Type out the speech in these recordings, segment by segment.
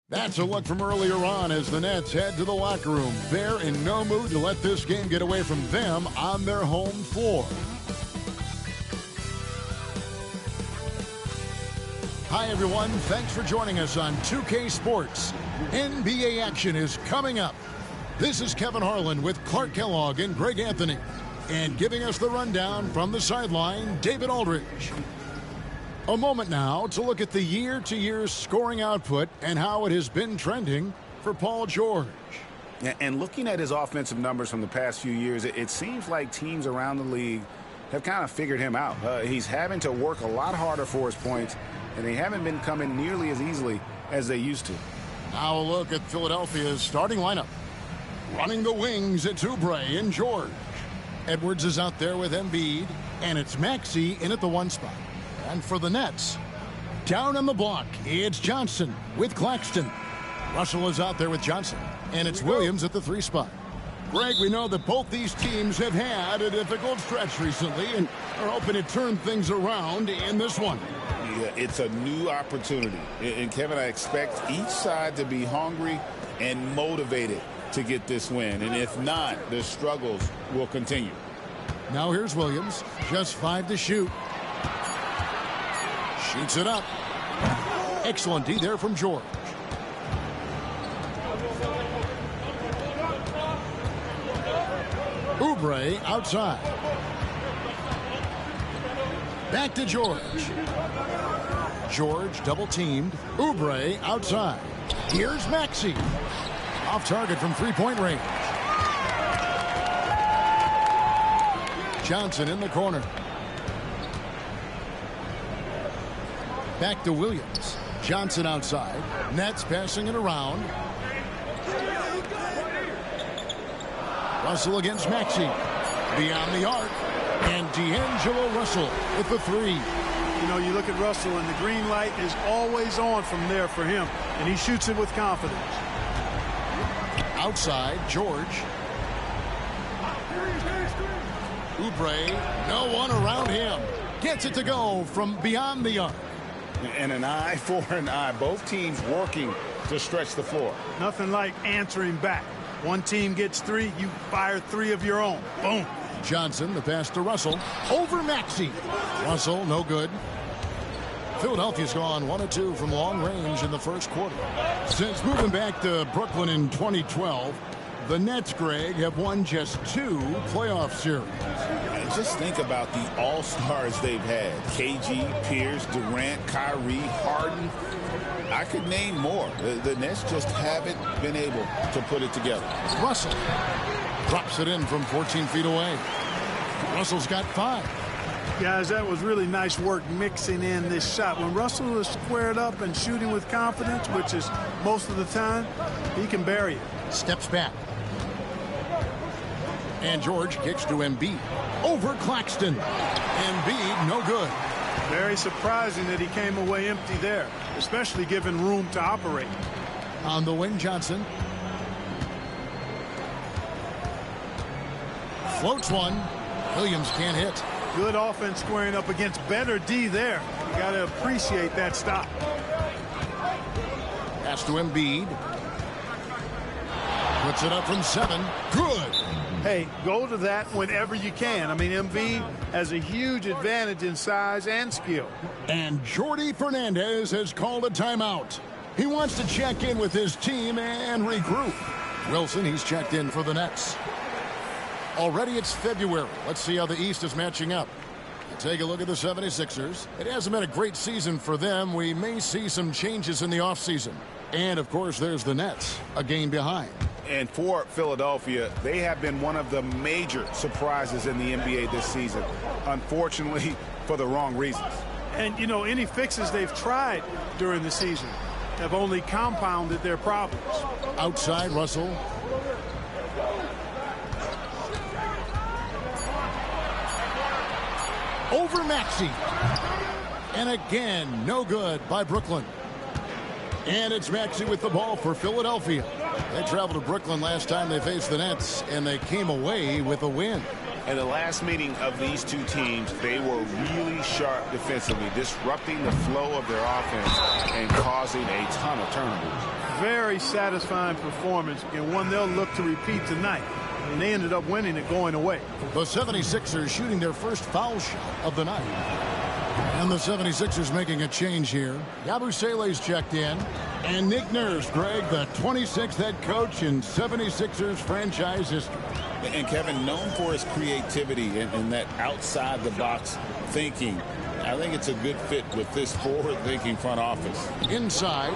That's a look from earlier on as the Nets head to the locker room. They're in no mood to let this game get away from them on their home floor. Hi, everyone. Thanks for joining us on 2K Sports. NBA action is coming up. This is Kevin Harlan with Clark Kellogg and Greg Anthony. And giving us the rundown from the sideline, David Aldridge. A moment now to look at the year-to-year scoring output and how it has been trending for Paul George. And looking at his offensive numbers from the past few years, it seems like teams around the league have kind of figured him out. He's having to work a lot harder for his points, and they haven't been coming nearly as easily as they used to. Now a look at Philadelphia's starting lineup. Running the wings, it's Oubre and George. Edwards is out there with Embiid, and it's Maxey in at the 1 spot. And for the Nets, down on the block, it's Johnson with Claxton. Russell is out there with Johnson, and it's Williams at the 3 spot. Greg, we know that both these teams have had a difficult stretch recently and are hoping to turn things around in this one. Yeah, it's a new opportunity. And Kevin, I expect each side to be hungry and motivated to get this win. And if not, the struggles will continue. Now here's Williams, just 5 to shoot. Shoots it up. Excellent D there from George. Oubre outside. Back to George. George double teamed. Oubre outside. Here's Maxey. Off target from 3-point range. Johnson in the corner. Back to Williams. Johnson outside. Nets passing it around. Russell against Maxey. Beyond the arc. And D'Angelo Russell with the 3. You know, you look at Russell and the green light is always on from there for him. And he shoots it with confidence. Outside, George. Oubre, no one around him. Gets it to go from beyond the arc. And an eye for an eye. Both teams working to stretch the floor. Nothing like answering back. One team gets 3, you fire 3 of your own. Boom. Johnson, the pass to Russell. Over Maxey. Russell, no good. Philadelphia's gone 1 of 2 from long range in the first quarter. Since moving back to Brooklyn in 2012, the Nets, Greg, have won just 2 playoff series. Just think about the all-stars they've had. KG, Pierce, Durant, Kyrie, Harden. I could name more. The Nets just haven't been able to put it together. Russell drops it in from 14 feet away. Russell's got 5. Guys, that was really nice work mixing in this shot. When Russell is squared up and shooting with confidence, which is most of the time, he can bury it. Steps back. And George kicks to Embiid. Over Claxton. Embiid, no good. Very surprising that he came away empty there, especially given room to operate. On the wing, Johnson. Floats one. Williams can't hit. Good offense squaring up against better D there. You got to appreciate that stop. Pass to Embiid. Puts it up from 7. Good. Hey, go to that whenever you can. I mean, Embiid has a huge advantage in size and skill. And Jordi Fernandez has called a timeout. He wants to check in with his team and regroup. Wilson, he's checked in for the Nets. Already it's February. Let's see how the East is matching up. Take a look at the 76ers. It hasn't been a great season for them. We may see some changes in the offseason. And, of course, there's the Nets, a game behind. And for Philadelphia, they have been one of the major surprises in the NBA this season. Unfortunately, for the wrong reasons. And, you know, any fixes they've tried during the season have only compounded their problems. Outside, Russell. Over Maxey. And again, no good by Brooklyn. And it's Maxey with the ball for Philadelphia. They traveled to Brooklyn last time they faced the Nets, and they came away with a win. In the last meeting of these two teams, they were really sharp defensively, disrupting the flow of their offense and causing a ton of turnovers. very satisfying performance and one they'll look to repeat tonight. And they ended up winning it going away. The 76ers shooting their first foul shot of the night. And the 76ers making a change here. Yabusele's checked in. And Nick Nurse, Greg, the 26th head coach in 76ers franchise history. And Kevin, known for his creativity and that outside-the-box thinking. I think it's a good fit with this forward-thinking front office. Inside.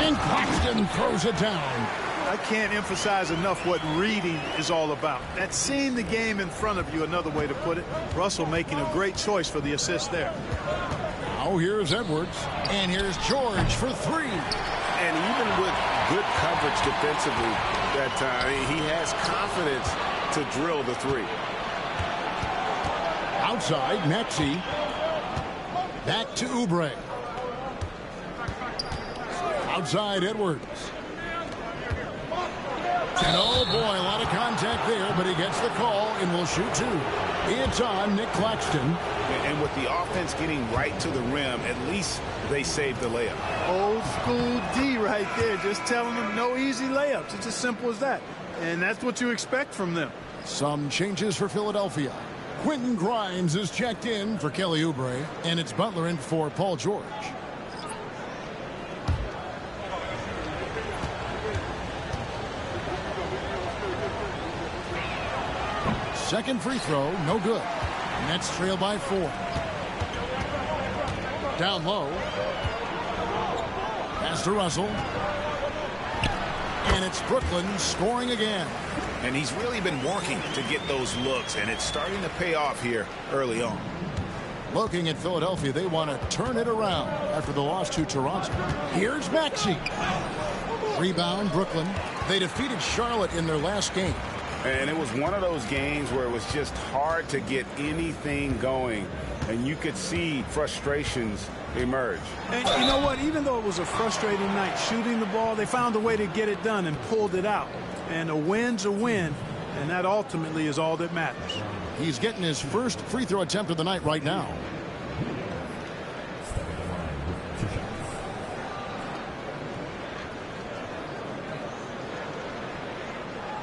And Claxton throws it down. I can't emphasize enough what reading is all about. That's seeing the game in front of you, another way to put it. Russell making a great choice for the assist there. Now here's Edwards. And here's George for three. And even with good coverage defensively that time, he has confidence to drill the three. Outside, Maxey. Back to Oubre. Outside, Edwards. And oh boy, a lot of contact there, but he gets the call and will shoot two. It's on Nick Claxton. And with the offense getting right to the rim, at least they saved the layup. Old school D right there, just telling them no easy layups. It's as simple as that. And that's what you expect from them. Some changes for Philadelphia. Quentin Grimes is checked in for Kelly Oubre, and it's Butler in for Paul George. Second free throw, no good. Nets trail by 4. Down low. Pass to Russell. And it's Brooklyn scoring again. And he's really been working to get those looks, and it's starting to pay off here early on. Looking at Philadelphia, they want to turn it around after the loss to Toronto. Here's Maxey. Rebound, Brooklyn. They defeated Charlotte in their last game. And it was one of those games where it was just hard to get anything going, and you could see frustrations emerge. And you know what? Even though it was a frustrating night shooting the ball, they found a way to get it done and pulled it out. And a win's a win, and that ultimately is all that matters. He's getting his first free throw attempt of the night right now.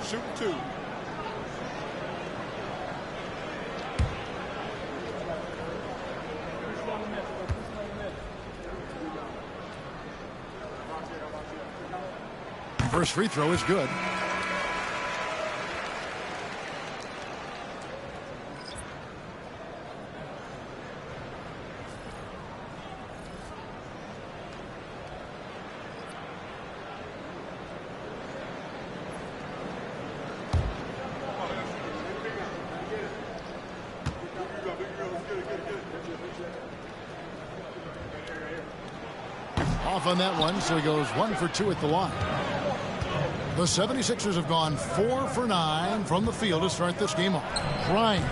Shoot two. First free throw is good. Off on that one, so he goes 1 for 2 at the line. The 76ers have gone 4 for 9 from the field to start this game off. Grimes.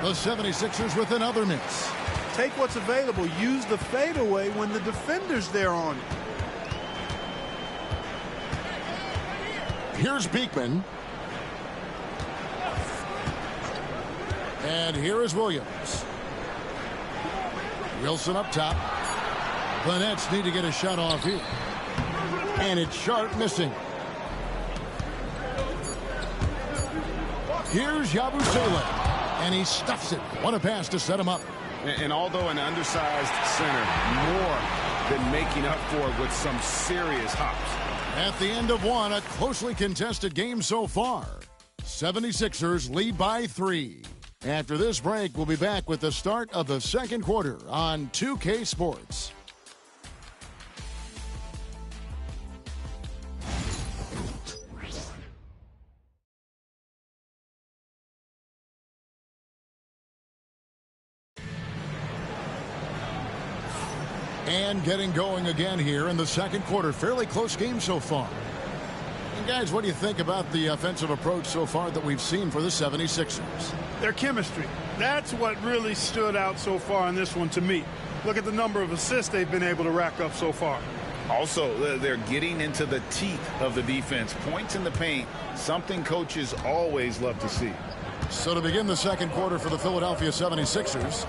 The 76ers with another miss. Take what's available. Use the fadeaway when the defender's there on it. Here's Beekman. And here is Williams. Wilson up top. The Nets need to get a shot off here. And it's Sharp missing. Here's Yabusele. And he stuffs it. What a pass to set him up. And although an undersized center, more than making up for it with some serious hops. At the end of one, a closely contested game so far. 76ers lead by 3. After this break, we'll be back with the start of the second quarter on 2K Sports. And getting going again here in the second quarter. Fairly close game so far. And guys, what do you think about the offensive approach so far that we've seen for the 76ers? Their chemistry. That's what really stood out so far in this one to me. Look at the number of assists they've been able to rack up so far. Also, they're getting into the teeth of the defense. Points in the paint, something coaches always love to see. So to begin the second quarter for the Philadelphia 76ers,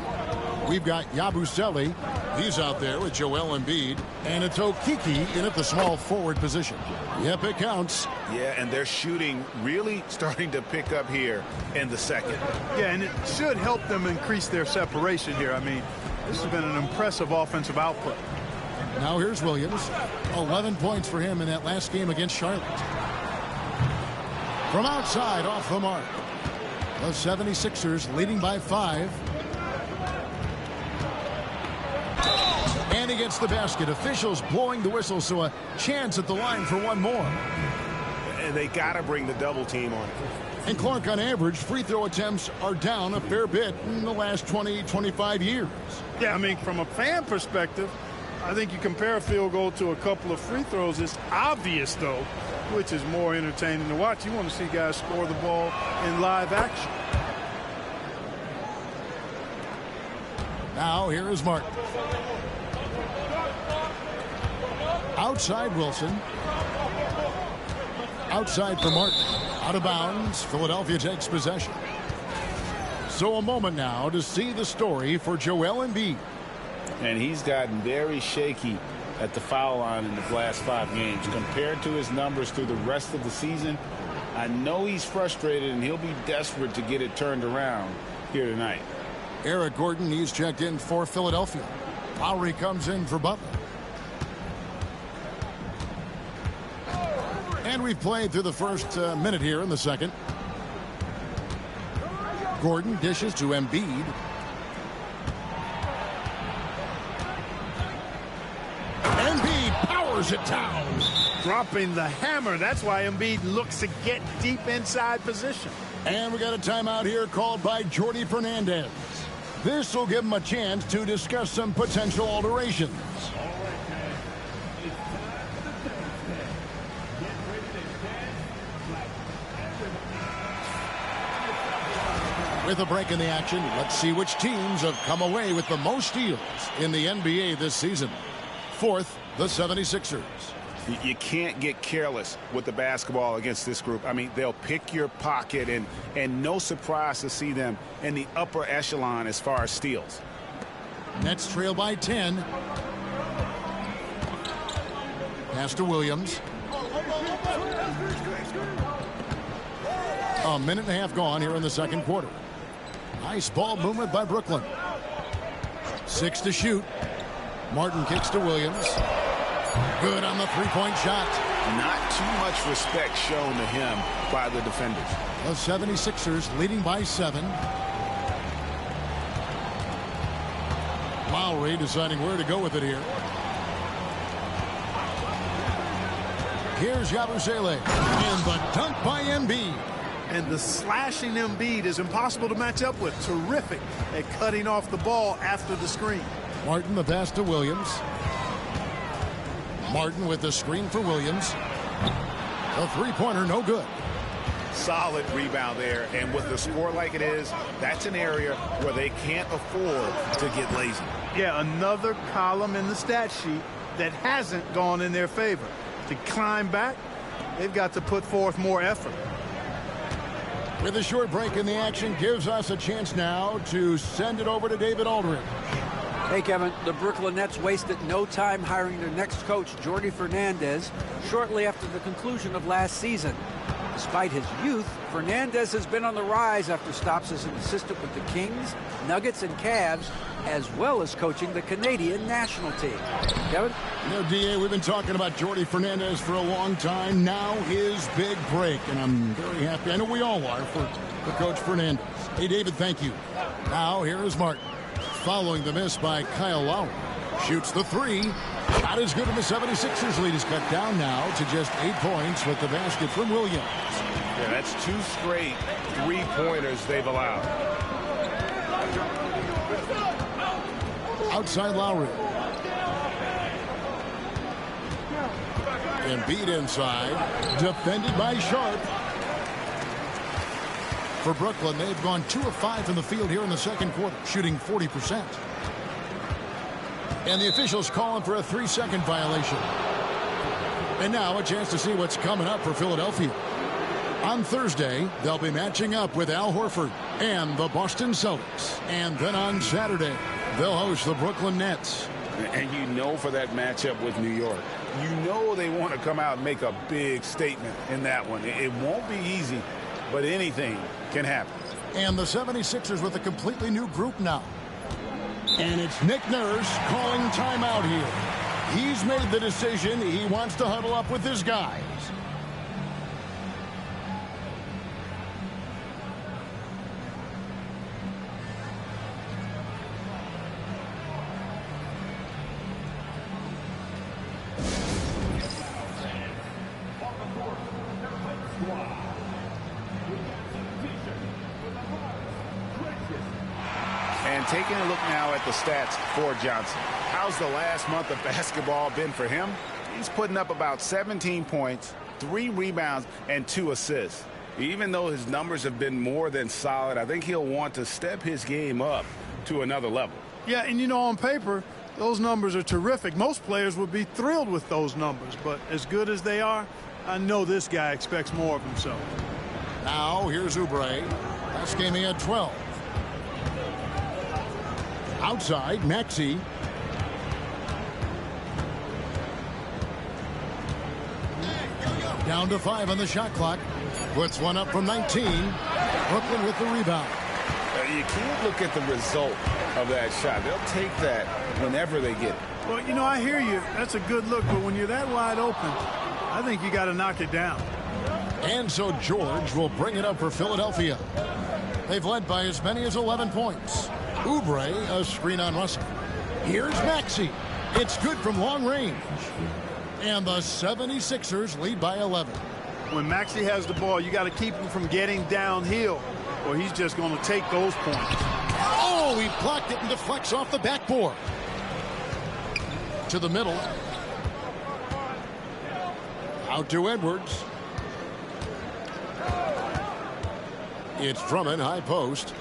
we've got Yabusele He's out there with Joel Embiid, and it's Okiki in at the small forward position. Yep, it counts. Yeah, and their shooting really starting to pick up here in the second. Yeah, and it should help them increase their separation here. I mean, this has been an impressive offensive output. Now here's Williams. 11 points for him in that last game against Charlotte. From outside, off the mark. The 76ers leading by 5. And he gets the basket. Officials blowing the whistle, so a chance at the line for one more. And they got to bring the double team on it. And Clark, on average, free throw attempts are down a fair bit in the last 20, 25 years. Yeah, I mean, from a fan perspective, I think you compare a field goal to a couple of free throws. It's obvious, though, which is more entertaining to watch. You want to see guys score the ball in live action. Now here is Martin. Outside Wilson. Outside for Martin. Out of bounds. Philadelphia takes possession. So a moment now to see the story for Joel Embiid. And he's gotten very shaky at the foul line in the last 5 games. Compared to his numbers through the rest of the season, I know he's frustrated and he'll be desperate to get it turned around here tonight. Eric Gordon, he's checked in for Philadelphia. Lowry comes in for Butler. And we've played through the first minute here in the second. Gordon dishes to Embiid. Embiid powers it down. Dropping the hammer. That's why Embiid looks to get deep inside position. And we got a timeout here called by Jordi Fernandez. This will give him a chance to discuss some potential alterations. With a break in the action, let's see which teams have come away with the most steals in the NBA this season. Fourth, the 76ers. You can't get careless with the basketball against this group. I mean, they'll pick your pocket, and no surprise to see them in the upper echelon as far as steals. Nets trail by 10. Pass to Williams. A minute and a half gone here in the second quarter. Nice ball movement by Brooklyn. 6 to shoot. Martin kicks to Williams. Good on the three-point shot. Not too much respect shown to him by the defenders. The 76ers leading by 7. Lowry deciding where to go with it here. Here's Yabusele. And the dunk by Embiid. And the slashing Embiid is impossible to match up with. Terrific at cutting off the ball after the screen. Martin the pass to Williams. Martin with the screen for Williams. A three-pointer, no good. Solid rebound there, and with the score like it is, that's an area where they can't afford to get lazy. Yeah, another column in the stat sheet that hasn't gone in their favor. To climb back, they've got to put forth more effort. With a short break in the action, gives us a chance now to send it over to David Aldridge. Hey, Kevin, the Brooklyn Nets wasted no time hiring their next coach, Jordi Fernandez, shortly after the conclusion of last season. Despite his youth, Fernandez has been on the rise after stops as an assistant with the Kings, Nuggets, and Cavs, as well as coaching the Canadian national team. Kevin? You know, D.A., we've been talking about Jordi Fernandez for a long time. Now his big break, and I'm very happy. I know we all are for Coach Fernandez. Hey, David, thank you. Now here is Martin. Following the miss by Kyle Lowry. Shoots the three. Shot is good, and the 76ers lead is cut down now to just 8 points with the basket from Williams. Yeah, that's 2 straight three-pointers they've allowed. Outside Lowry. Embiid inside. Defended by Sharp. For Brooklyn, they've gone 2 of 5 from the field here in the second quarter, shooting 40%. And the officials calling for a 3-second violation. And now a chance to see what's coming up for Philadelphia. On Thursday, they'll be matching up with Al Horford and the Boston Celtics. And then on Saturday, they'll host the Brooklyn Nets. And you know for that matchup with New York, you know they want to come out and make a big statement in that one. It won't be easy, but anything can happen. And the 76ers with a completely new group now. And it's Nick Nurse calling timeout here. He's made the decision. He wants to huddle up with his guys. And taking a look now at the stats for Johnson. How's the last month of basketball been for him? He's putting up about 17 points, 3 rebounds, and 2 assists. Even though his numbers have been more than solid, I think he'll want to step his game up to another level. Yeah, and you know, on paper, those numbers are terrific. Most players would be thrilled with those numbers, but as good as they are, I know this guy expects more of himself. Now, here's Oubre. That's gaming at 12. Outside, Maxey. Down to 5 on the shot clock. Puts one up from 19. Brooklyn with the rebound. You can't look at the result of that shot. They'll take that whenever they get it. Well, you know, I hear you. That's a good look, but when you're that wide open, I think you got to knock it down. And so George will bring it up for Philadelphia. They've led by as many as 11 points. Oubre, a screen on Russell. Here's Maxey. It's good from long range. And the 76ers lead by 11. When Maxey has the ball, you got to keep him from getting downhill, or he's just going to take those points. Oh, he blocked it and deflects off the backboard. To the middle. Out to Edwards. It's Drummond, high post.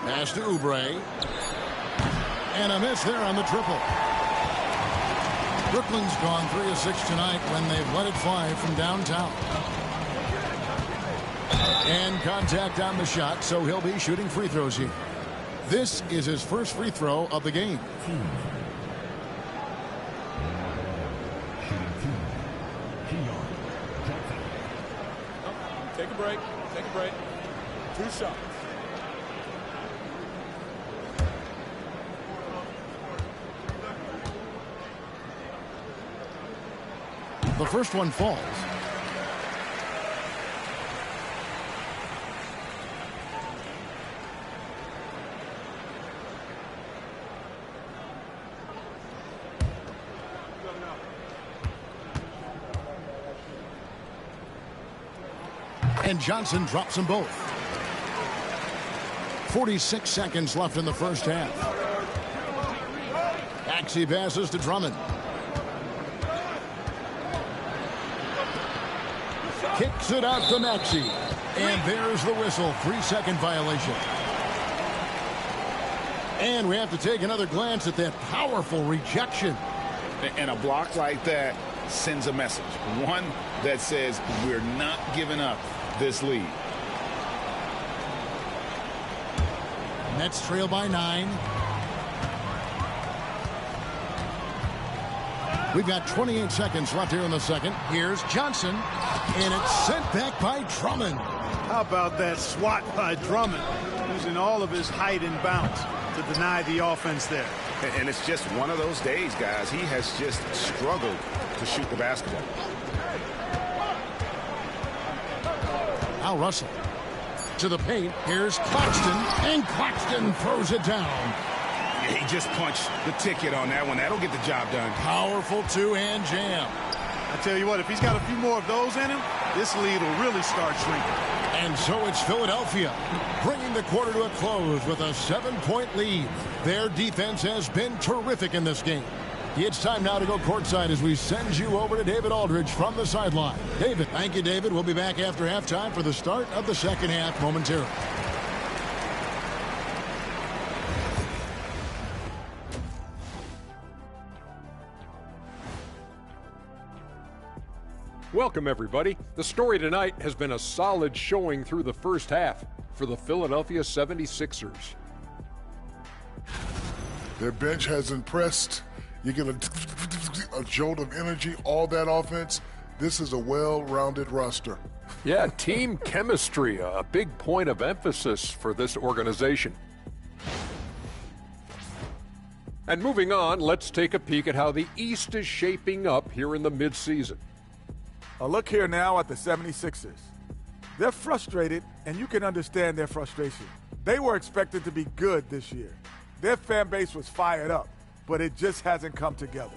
Pass to Oubre. And a miss there on the triple. Brooklyn's gone 3 of 6 tonight when they've let it fly from downtown. And contact on the shot, so he'll be shooting free throws here. This is his first free throw of the game. Take a break. Take a break. 2 shots. The first one falls. And Johnson drops them both. 46 seconds left in the first half. Maxey passes to Drummond. Kicks it out to Maxey. And there's the whistle. 3-second violation. And we have to take another glance at that powerful rejection. And a block like that sends a message. One that says we're not giving up this lead. Nets trail by 9. We've got 28 seconds left here in the second. Here's Johnson. And it's sent back by Drummond. How about that swat by Drummond, using all of his height and bounce to deny the offense there. And it's just one of those days, guys. He has just struggled to shoot the basketball. Now Russell to the paint. Here's Claxton, and Claxton throws it down. He just punched the ticket on that one. That'll get the job done. Powerful two-hand jam. I tell you what, if he's got a few more of those in him, this lead will really start shrinking. And so it's Philadelphia bringing the quarter to a close with a 7-point lead. Their defense has been terrific in this game. It's time now to go courtside as we send you over to David Aldridge from the sideline. David. Thank you, David. We'll be back after halftime for the start of the second half momentarily. Welcome, everybody. The story tonight has been a solid showing through the first half for the Philadelphia 76ers. Their bench has impressed. You get a jolt of energy, all that offense. This is a well-rounded roster. Yeah, team chemistry, a big point of emphasis for this organization. And moving on, let's take a peek at how the East is shaping up here in the midseason. A look here now at the 76ers. They're frustrated, and you can understand their frustration. They were expected to be good this year. Their fan base was fired up, but it just hasn't come together.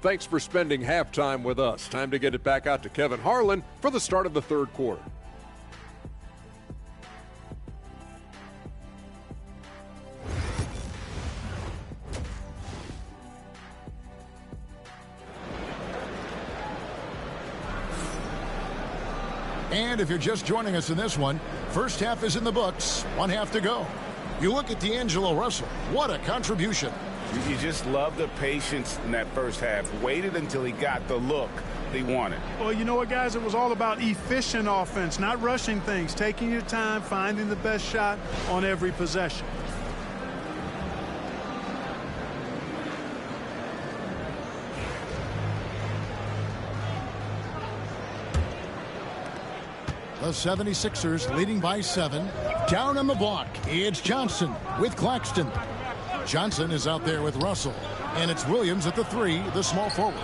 Thanks for spending halftime with us. Time to get it back out to Kevin Harlan for the start of the third quarter. And if you're just joining us in this one, first half is in the books, one half to go. You look at D'Angelo Russell. What a contribution. You just love the patience in that first half. Waited until he got the look he wanted. Well, you know what, guys? It was all about efficient offense, not rushing things, taking your time, finding the best shot on every possession. The 76ers leading by 7. Down on the block, it's Johnson with Claxton. Johnson is out there with Russell. And it's Williams at the 3, the small forward.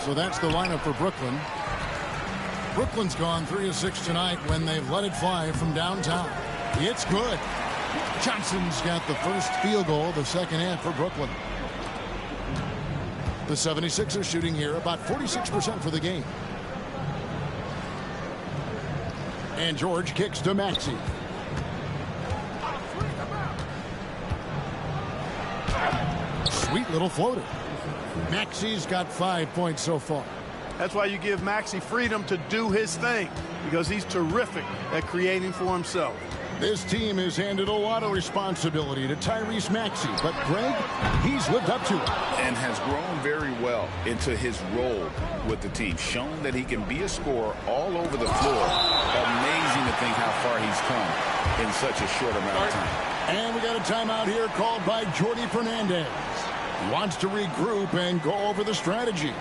So that's the lineup for Brooklyn. Brooklyn's gone 3 of 6 tonight when they've let it fly from downtown. It's good. Johnson's got the first field goal of the second half for Brooklyn. The 76ers shooting here about 46% for the game. And George kicks to Maxey. Sweet little floater. Maxey's got 5 points so far. That's why you give Maxey freedom to do his thing, because he's terrific at creating for himself. This team has handed a lot of responsibility to Tyrese Maxey, but Greg, he's lived up to it. And has grown very well into his role with the team. Shown that he can be a scorer all over the floor. Amazing to think how far he's come in such a short amount of time. And we got a timeout here called by Jordi Fernandez. He wants to regroup and go over the strategy.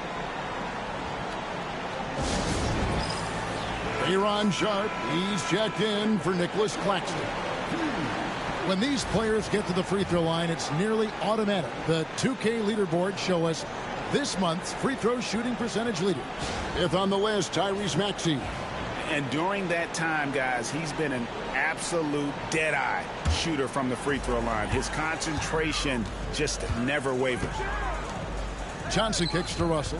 Aaron Sharp, he's checked in for Nicholas Claxton. When these players get to the free throw line, it's nearly automatic. The 2K leaderboards show us this month's free throw shooting percentage leaders. Fifth on the list, Tyrese Maxey. And during that time, guys, he's been an absolute dead-eye shooter from the free throw line. His concentration just never wavers. Johnson kicks to Russell.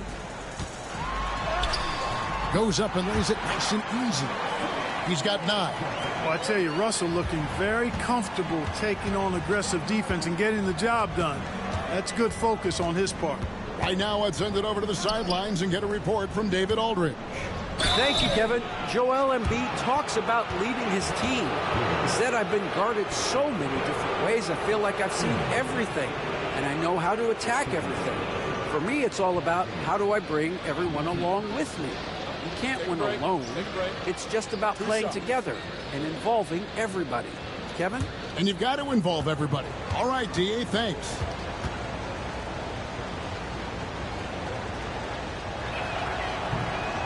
Goes up and lays it nice and easy. He's got 9. Well, I tell you, Russell looking very comfortable taking on aggressive defense and getting the job done. That's good focus on his part. Right now, let's send it over to the sidelines and get a report from David Aldridge. Thank you, Kevin. Joel Embiid talks about leading his team. He said, I've been guarded so many different ways. I feel like I've seen everything, and I know how to attack everything. For me, it's all about how do I bring everyone along with me. You can't win alone. It's just about playing together and involving everybody. Kevin? And you've got to involve everybody. All right, D.A., thanks.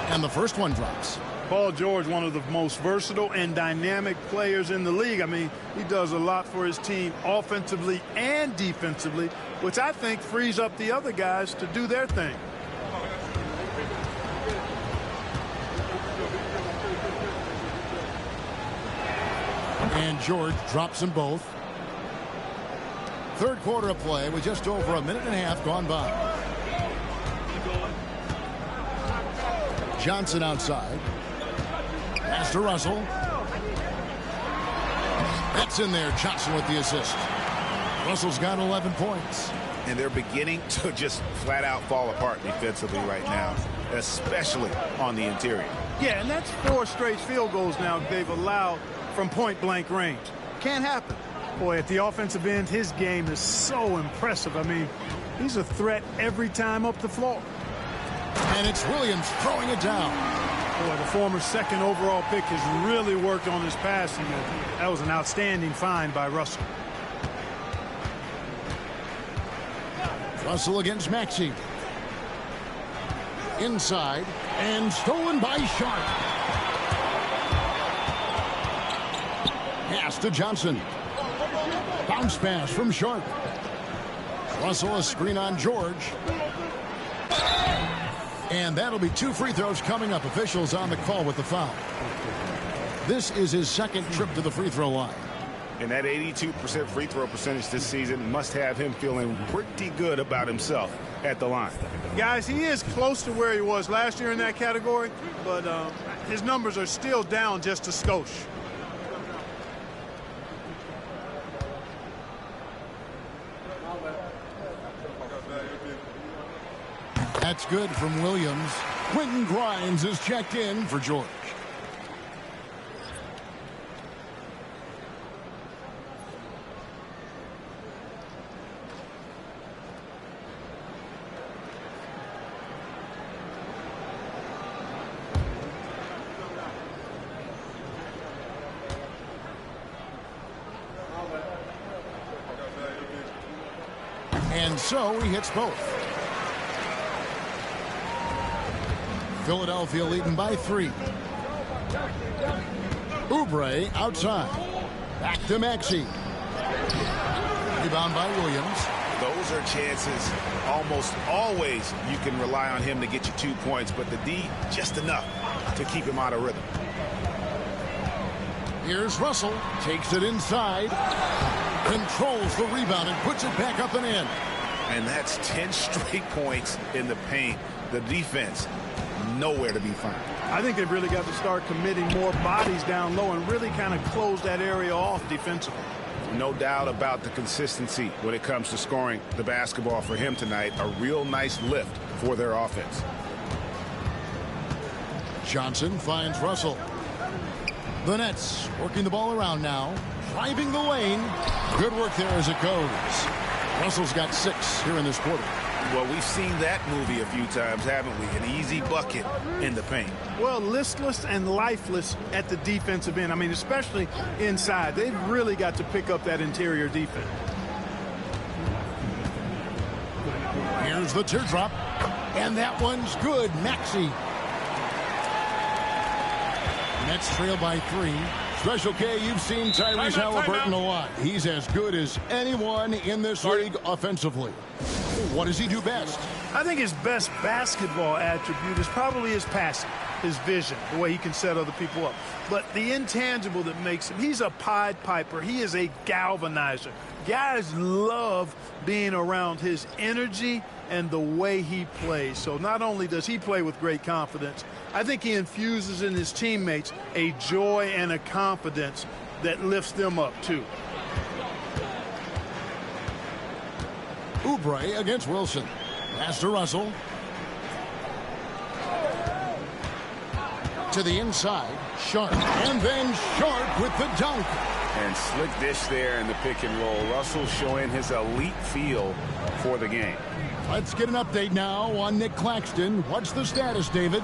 And the first one drops. Paul George, one of the most versatile and dynamic players in the league. I mean, he does a lot for his team offensively and defensively, which I think frees up the other guys to do their thing. And George drops them both. Third quarter of play with just over a minute and a half gone by. Johnson outside. Pass to Russell. That's in there. Johnson with the assist. Russell's got 11 points. And they're beginning to just flat out fall apart defensively right now, especially on the interior. Yeah, and that's 4 straight field goals now they've allowed from point-blank range. Can't happen. Boy, at the offensive end, his game is so impressive. I mean, he's a threat every time up the floor. And it's Williams throwing it down. Boy, the former second overall pick has really worked on his passing. That was an outstanding find by Russell. Russell against Maxey. Inside, and stolen by Sharp. Pass to Johnson. Bounce pass from Sharp. Russell a screen on George. And that'll be 2 free throws coming up. Officials on the call with the foul. This is his second trip to the free throw line. And that 82% free throw percentage this season must have him feeling pretty good about himself at the line. Guys, he is close to where he was last year in that category, but his numbers are still down just a skosh. That's good from Williams. Quentin Grimes is checked in for George. And so he hits both. Philadelphia leading by 3. Oubre outside. Back to Maxey. Rebound by Williams. Those are chances almost always you can rely on him to get you 2 points, but the D just enough to keep him out of rhythm. Here's Russell. Takes it inside. Controls the rebound and puts it back up and in. And that's 10 straight points in the paint. The defense nowhere to be found. I think they've really got to start committing more bodies down low and really kind of close that area off defensively. No doubt about the consistency when it comes to scoring the basketball for him tonight. A real nice lift for their offense. Johnson finds Russell. The Nets working the ball around now. Driving the lane. Good work there as it goes. Russell's got 6 here in this quarter. Well, we've seen that movie a few times, haven't we? An easy bucket in the paint. Well, listless and lifeless at the defensive end. I mean, especially inside. They've really got to pick up that interior defense. Here's the teardrop. And that one's good. Maxey. Nets trail by 3. Special K, you've seen Tyrese Halliburton a lot. He's as good as anyone in this league offensively. What does he do best? I think his best basketball attribute is probably his passing, his vision, the way he can set other people up. But the intangible that makes him, he's a Pied Piper. He is a galvanizer. Guys love being around his energy and the way he plays. So not only does he play with great confidence, I think he infuses in his teammates a joy and a confidence that lifts them up too. Oubre against Wilson. Pass to Russell. To the inside. Sharp. And then Sharp with the dunk. And slick dish there in the pick and roll. Russell showing his elite feel for the game. Let's get an update now on Nick Claxton. What's the status, David?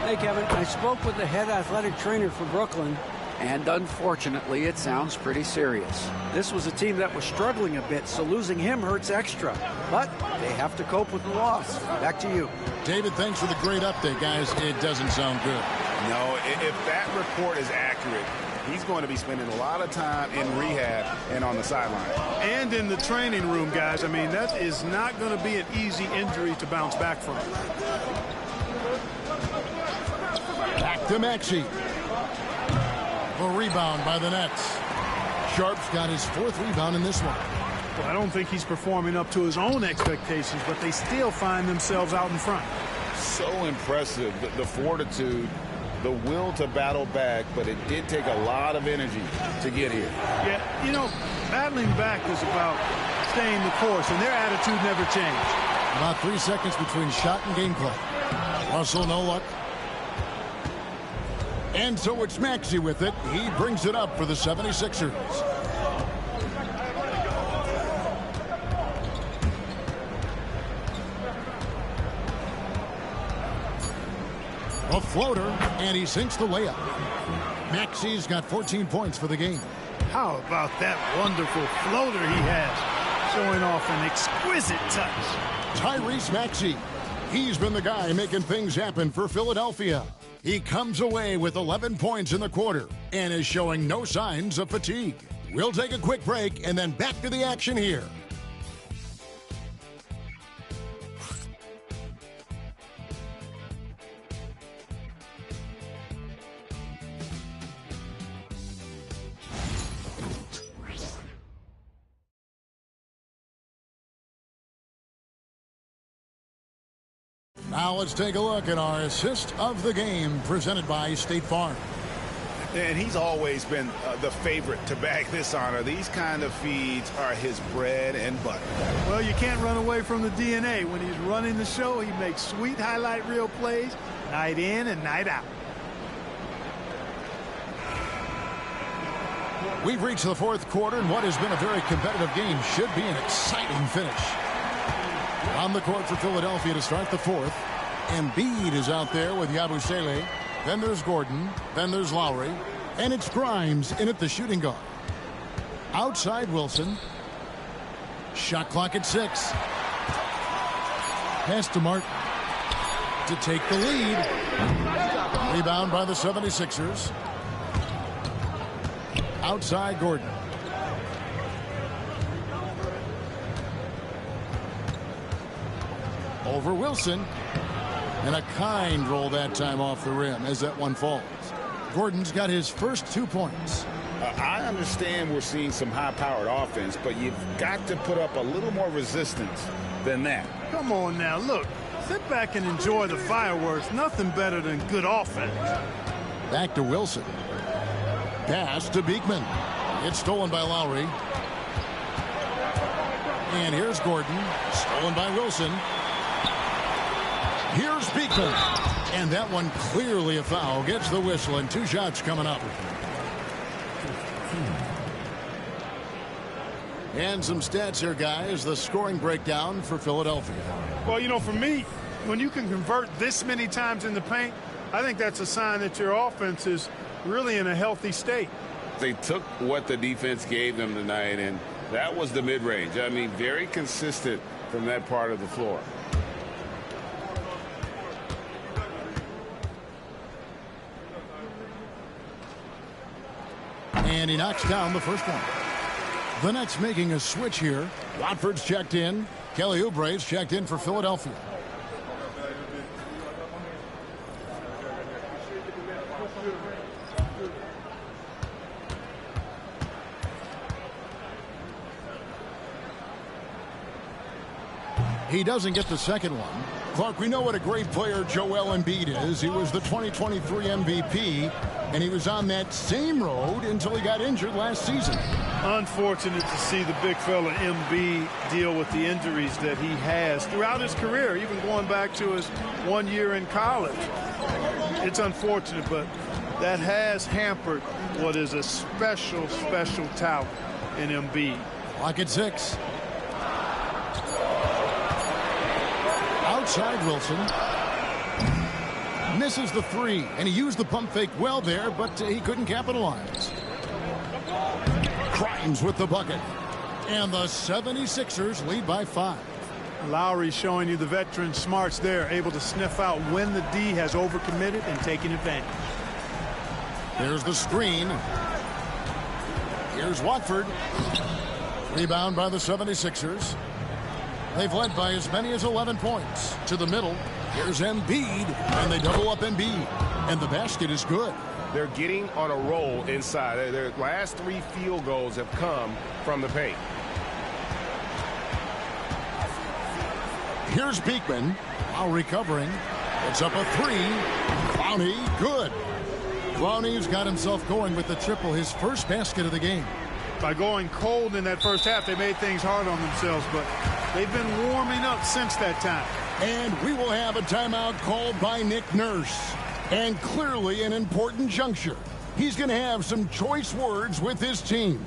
Hey, Kevin. I spoke with the head athletic trainer for Brooklyn, and unfortunately, it sounds pretty serious. This was a team that was struggling a bit, so losing him hurts extra. But they have to cope with the loss. Back to you. David, thanks for the great update, guys. It doesn't sound good. No, if that report is accurate, he's going to be spending a lot of time in rehab and on the sideline. And in the training room, guys. I mean, that is not going to be an easy injury to bounce back from. Back to Maxey. A rebound by the Nets. Sharp's got his 4th rebound in this one. Well, I don't think he's performing up to his own expectations, but they still find themselves out in front. So impressive, the fortitude, the will to battle back, but it did take a lot of energy to get here. Yeah, you know, battling back is about staying the course, and their attitude never changed. About 3 seconds between shot and gameplay. Russell, no luck. And so it's Maxey with it. He brings it up for the 76ers. A floater, and he sinks the layup. Maxey's got 14 points for the game. How about that wonderful floater he has? showing off an exquisite touch. Tyrese Maxey. He's been the guy making things happen for Philadelphia. He comes away with 11 points in the quarter and is showing no signs of fatigue. We'll take a quick break and then back to the action here. Now let's take a look at our assist of the game presented by State Farm. And he's always been the favorite to bag this honor. These kind of feeds are his bread and butter. Well, you can't run away from the DNA. When he's running the show, he makes sweet highlight reel plays night in and night out. We've reached the fourth quarter, and what has been a very competitive game should be an exciting finish. On the court for Philadelphia to start the fourth. Embiid is out there with Yabusele. Then there's Gordon. Then there's Lowry. And it's Grimes in at the shooting guard. Outside Wilson. Shot clock at 6. Pass to Martin to take the lead. Rebound by the 76ers. Outside Gordon. Over Wilson. And a kind roll that time off the rim as that one falls. Gordon's got his first 2 points. I understand we're seeing some high-powered offense, but you've got to put up a little more resistance than that. Come on now, look. Sit back and enjoy the fireworks. Nothing better than good offense. Back to Wilson. Pass to Beekman. It's stolen by Lowry. And here's Gordon. Stolen by Wilson. Here's Beekman. And that one clearly a foul. Gets the whistle and 2 shots coming up. And some stats here, guys. The scoring breakdown for Philadelphia. Well, you know, for me, when you can convert this many times in the paint, I think that's a sign that your offense is really in a healthy state. They took what the defense gave them tonight, and that was the mid-range. I mean, very consistent from that part of the floor. And he knocks down the first one. The Nets making a switch here. Watford's checked in. Kelly Oubre's checked in for Philadelphia. He doesn't get the second one. Clark, we know what a great player Joel Embiid is. He was the 2023 MVP, and he was on that same road until he got injured last season. Unfortunate to see the big fella Embiid deal with the injuries that he has throughout his career, even going back to his 1 year in college. It's unfortunate, but that has hampered what is a special, special talent in Embiid. Clock at 6. Outside Wilson. Misses the 3, and he used the pump fake well there, but he couldn't capitalize. Grimes with the bucket. And the 76ers lead by 5. Lowry showing you the veteran smarts there, able to sniff out when the D has overcommitted and taking advantage. There's the screen. Here's Watford. Rebound by the 76ers. They've led by as many as 11 points. To the middle. Here's Embiid. And they double up Embiid. And the basket is good. They're getting on a roll inside. Their last 3 field goals have come from the paint. Here's Beekman. While recovering. It's up a 3. Clowney, good. Clowney's got himself going with the triple, his first basket of the game. By going cold in that first half, they made things hard on themselves, but they've been warming up since that time. And we will have a timeout called by Nick Nurse. And clearly an important juncture. He's going to have some choice words with his team.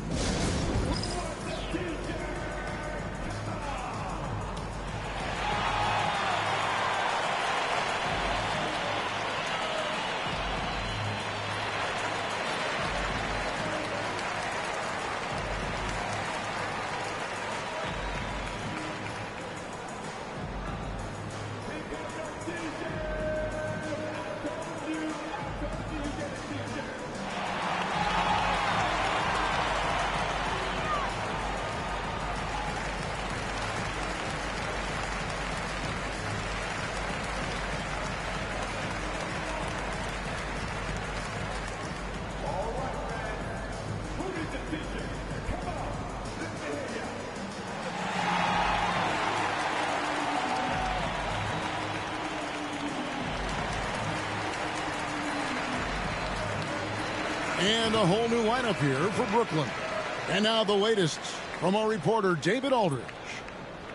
a whole new lineup here for Brooklyn. And now the latest from our reporter, David Aldridge.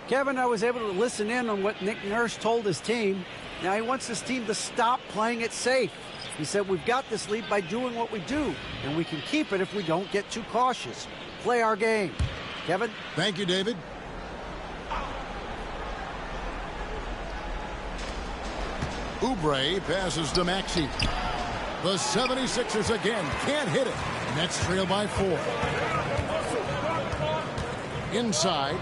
Kevin, I was able to listen in on what Nick Nurse told his team. Now he wants his team to stop playing it safe. He said, we've got this lead by doing what we do, and we can keep it if we don't get too cautious. Play our game. Kevin? Thank you, David. Oubre passes to Maxey. The 76ers again can't hit it. Nets trail by 4. Inside,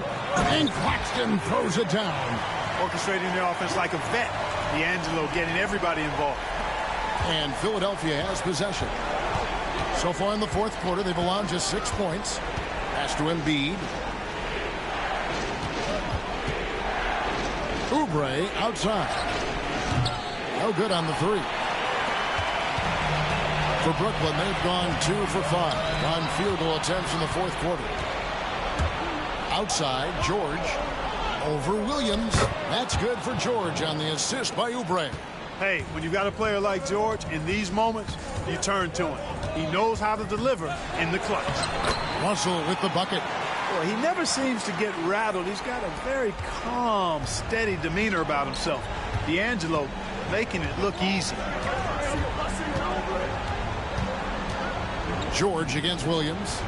and Claxton throws it down. Orchestrating their offense like a vet. D'Angelo getting everybody involved. And Philadelphia has possession. So far in the fourth quarter, they've allowed just 6 points. Pass to Embiid. Oubre outside. No good on the 3. For Brooklyn, they've gone 2 for 5 on field goal attempts in the fourth quarter. Outside, George over Williams. That's good for George on the assist by Oubre. Hey, when you've got a player like George, in these moments, you turn to him. He knows how to deliver in the clutch. Russell with the bucket. Boy, he never seems to get rattled. He's got a very calm, steady demeanor about himself. D'Angelo making it look easy. George against Williams.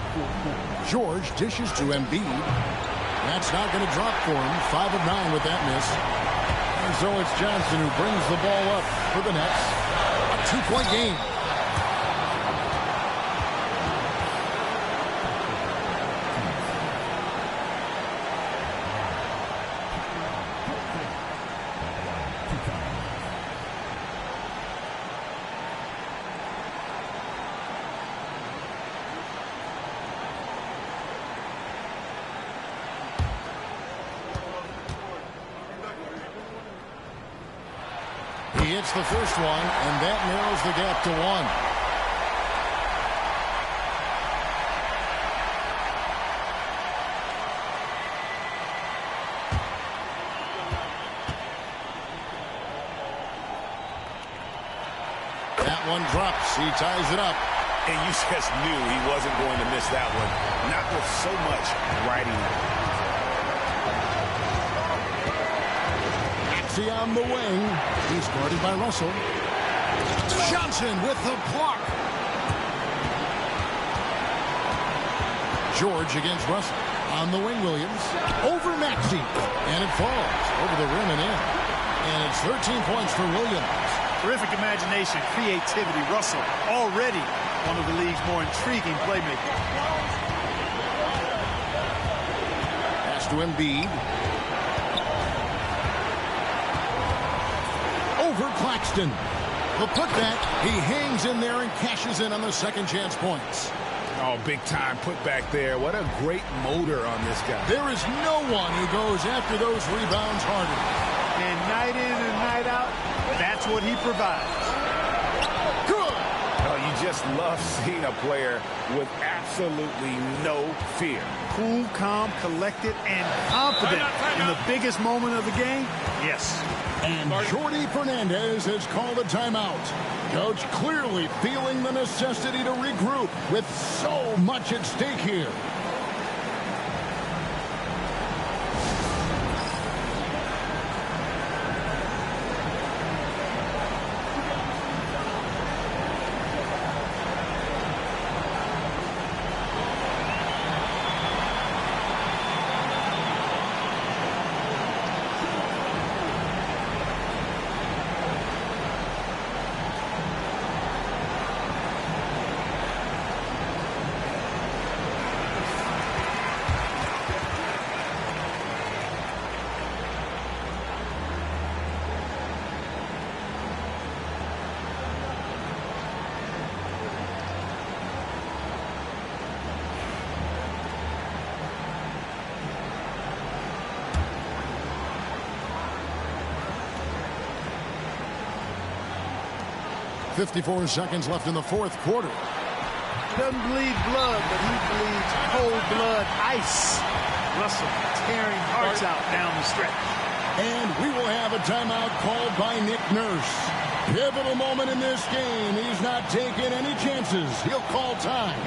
George dishes to Embiid. That's not going to drop for him. 5 of 9 with that miss. And so it's Johnson who brings the ball up for the Nets. A 2-point game. He hits the first one, and that narrows the gap to 1. That one drops. He ties it up. And you just knew he wasn't going to miss that one. Not with so much riding it. On the wing. He's guarded by Russell. Johnson with the block. George against Russell. On the wing, Williams. Over Maxey. And it falls over the rim and in. And it's 13 points for Williams. Terrific imagination, creativity. Russell already one of the league's more intriguing playmakers. Pass to Embiid. Over Claxton. The putback. He hangs in there and cashes in on the second chance points. Oh, big time putback there. What a great motor on this guy. There is no one who goes after those rebounds harder. And night in and night out, that's what he provides. Good. Oh, you just love seeing a player with absolutely no fear. Cool, calm, collected, and confident in the biggest moment of the game. Yes. And Jordi Fernandez has called a timeout. Coach clearly feeling the necessity to regroup with so much at stake here. .54 seconds left in the fourth quarter. He doesn't bleed blood, but he bleeds cold blood ice. Russell tearing hearts out down the stretch. And we will have a timeout called by Nick Nurse. Pivotal moment in this game. He's not taking any chances. He'll call time.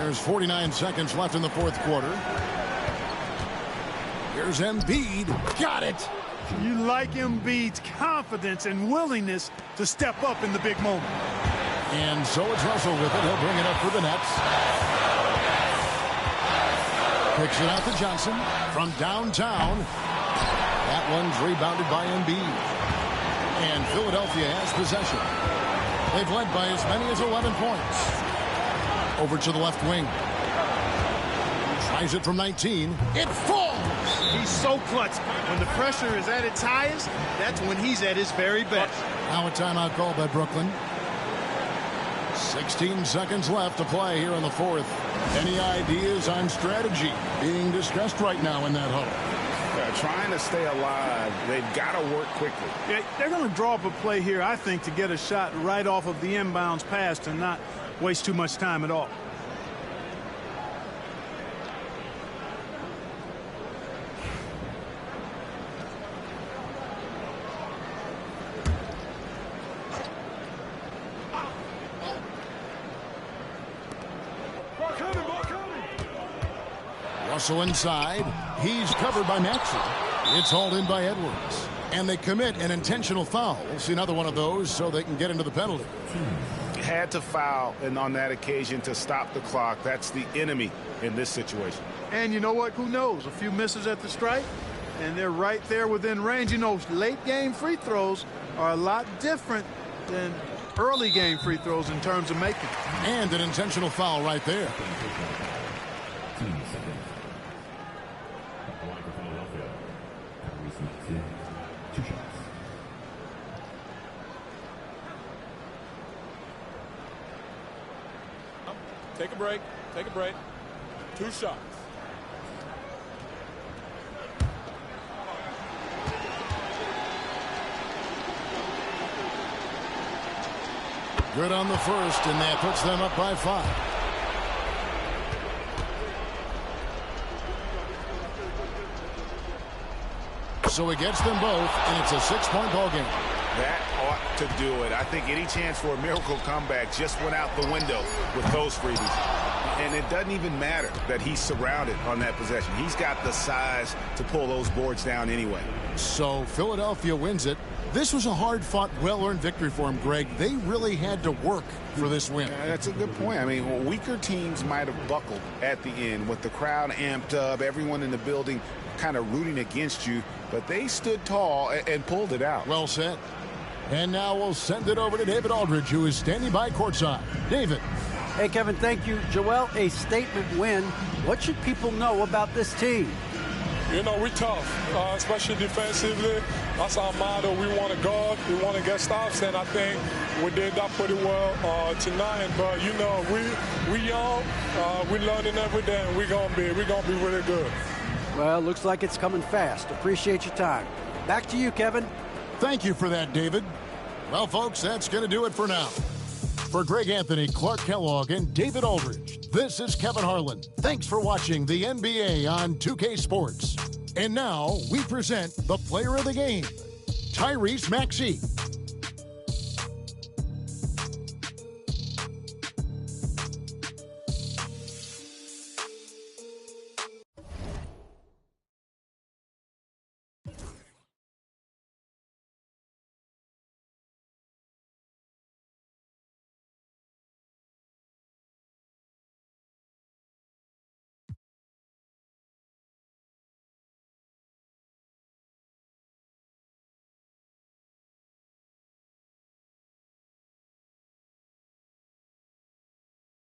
There's 49 seconds left in the fourth quarter. Here's Embiid. Got it. You like Embiid's confidence and willingness to step up in the big moment. And so it's Russell with it. He'll bring it up for the Nets. Kicks it out to Johnson from downtown. That one's rebounded by Embiid. And Philadelphia has possession. They've led by as many as 11 points. Over to the left wing. Tries it from 19. It falls! He's so clutch. When the pressure is at its highest, that's when he's at his very best. Now a timeout called by Brooklyn. 16 seconds left to play here in the fourth. Any ideas on strategy being discussed right now in that huddle? Trying to stay alive. They've got to work quickly. Yeah, they're going to draw up a play here, I think, to get a shot right off of the inbounds pass and not waste too much time at all. Russell inside. He's covered by Maxey. It's hauled in by Edwards. And they commit an intentional foul. We'll see another one of those so they can get into the penalty. Had to foul and on that occasion to stop the clock. That's the enemy in this situation. And you know what? Who knows? A few misses at the stripe, and they're right there within range. You know, late game free throws are a lot different than early game free throws in terms of making. And an intentional foul right there. Take a break. Take a break. 2 shots. Good on the first, and that puts them up by 5. So he gets them both, and it's a 6-point ball game. That ought to do it. I think any chance for a miracle comeback just went out the window with those freebies. And it doesn't even matter that he's surrounded on that possession. He's got the size to pull those boards down anyway. So Philadelphia wins it. This was a hard-fought, well-earned victory for him, Greg. They really had to work for this win. That's a good point. I mean, weaker teams might have buckled at the end with the crowd amped up, everyone in the building kind of rooting against you, but they stood tall and pulled it out. Well said. And now we'll send it over to David Aldridge, who is standing by courtside. David. Hey, Kevin, thank you. Joel, a statement win. What should people know about this team? You know, we tough, especially defensively. That's our motto. We want to guard. We want to get stops, and I think we did that pretty well tonight. But you know, we young, we learning every day, and we're gonna be really good. Well, looks like it's coming fast. Appreciate your time. Back to you, Kevin. Thank you for that, David. Well, folks, that's going to do it for now. For Greg Anthony, Clark Kellogg, and David Aldridge, this is Kevin Harlan. Thanks for watching the NBA on 2K Sports. And now we present the player of the game. Tyrese Maxey.